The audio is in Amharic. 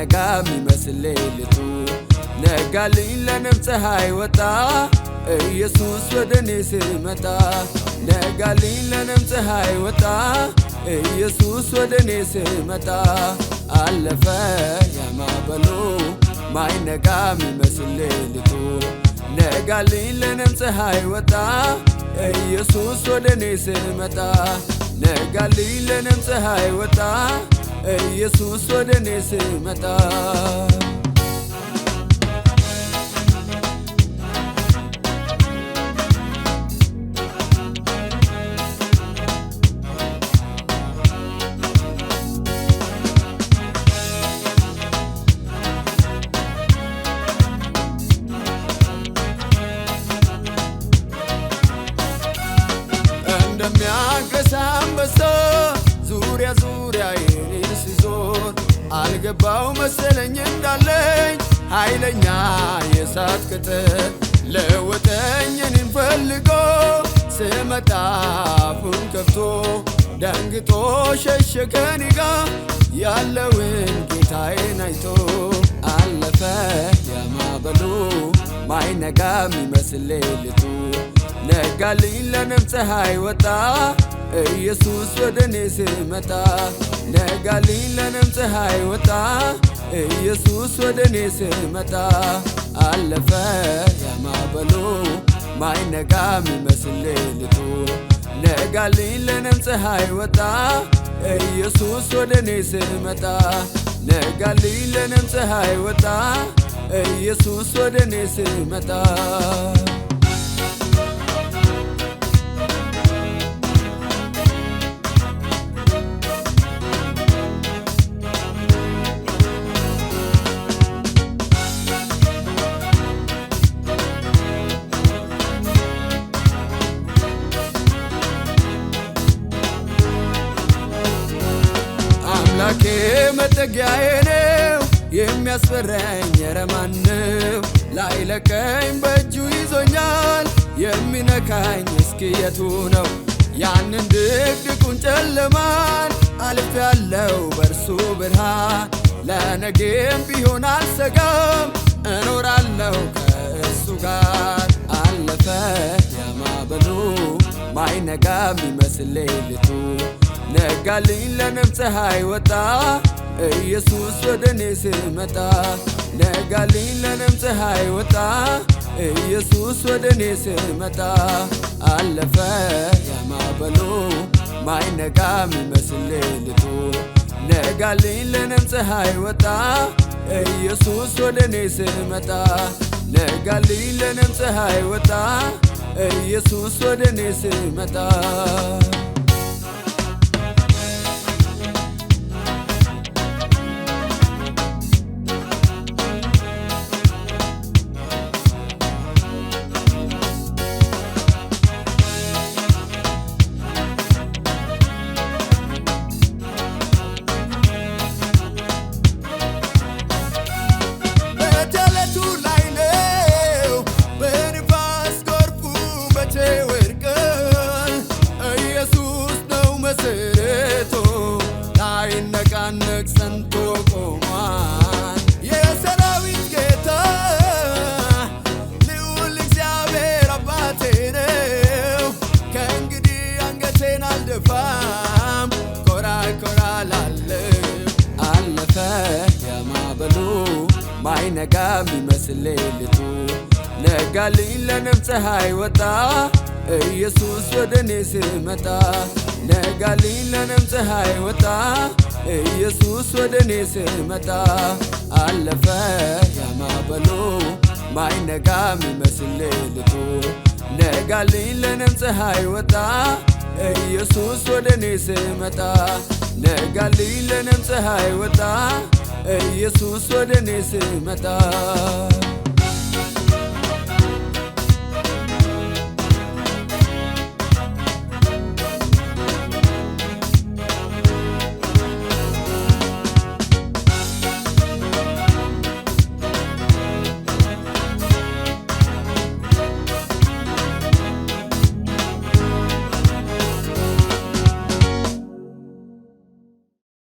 ማይነጋ ሚመስል ሌሊቱ ነጋልኝ ለኔም ፀሐይ ወጣ ኢየሱስ ወደኔ ሲመጣ ነጋልኝ ለኔም ፀሐይ ወጣ ኢየሱስ ወደኔ ሲመጣ አለፈ ያማበሉ ማይነጋ ሚመስል ሌሊቱ ነጋልኝ ለኔም ፀሐይ ወጣ ኢየሱስ ወደኔ ሲመጣ ነጋልኝ ለኔም ፀሐይ ወጣ ኢየሱስ ወደኔ ሲመጣ እንደሚያገሳ አንበሳ ዙሪያ ዙሪያዬን ሲዞር አልገባው መሰለኝ እንዳለኝ ኃይለኛ የእሳት ቅጥር ለወጠኝ እኔን ፈልጎ ስመጣ አፉን ከፍቶ ደንግጦ ሸሸ ከኔ ጋር ያለውን ጌታዬን አይቶ አለፈ ያማበሉ ማይነጋ ሚመስል ሌሊቱ ነጋልኝ ለኔም ፀሐይ ወጣ ኢየሱስ ወደኔ ሲመጣ ነጋልኝ ለኔም ፀሐይ ወጣ ኢየሱስ ወደኔ ሲመጣ አለፈ ያማበሉ ማይነጋ ሚመስል ሌሊቱ ነጋልኝ ለኔም ፀሐይ ወጣ ኢየሱስ ወደኔ ሲመጣ ነጋልኝ ለኔም ፀሐይ ወጣ ኢየሱስ ወደኔ ሲመጣ አምላኬ መጠጊያዬ ነው የሚያስፈራኝ ኧረ ማነው ላይለቀኝ በእጁ ይዞኛል የሚነካኝ እስኪ የቱ ነው ያንን ድቅድቁን ጨለማን አልፌያለሁ በእርሱ ብርሃን ለነገም ቢሆን አልሰጋም እኖራለሁ ከእሱ ጋር አለፈ ያማበሉ ማይነጋ ሚመስል ሌሊቱ ነጋልኝ ለኔም ፀሐይ ወጣ ኢየሱስ ወደኔ ሲመጣ ነጋልኝ ለኔም ፀሐይ ወጣ ኢየሱስ ወደኔ ሲመጣ አለፈ ያማበሉ ማይነጋ ሚመስል ሌሊቱ ነጋልኝ ለኔም ፀሐይ ወጣ ኢየሱስ ወደኔ ሲመጣ ነጋልኝ ለኔም ፀሐይ ወጣ ኢየሱስ ወደኔ ሲመጣ ላይነቃነቅ ጸንቶ ቆሟል የሰራዊት ጌታ ልዑል እግዚአብሔር አባቴ ነው ከእንግዲህ አንገቴን አልደፋም ኮራ ኮራ ላለው አለፈ ያማበሉ ማይነጋ ሚመስል ሌሊቱ ነጋልኝ ለኔም ፀሐይ ወጣ ኢየሱስ ወደኔ ሲመጣ ነጋልኝ ለኔም ፀሐይ ወጣ ኢየሱስ ወደኔ ሲመጣ አለፈ ያማበሉ ማይነጋ ሚመስል ሌሊቱ ነጋልኝ ለኔም ፀሐይ ወጣ ኢየሱስ ወደኔ ሲመጣ ነጋልኝ ለኔም ፀሐይ ወጣ ኢየሱስ ወደኔ ሲመጣ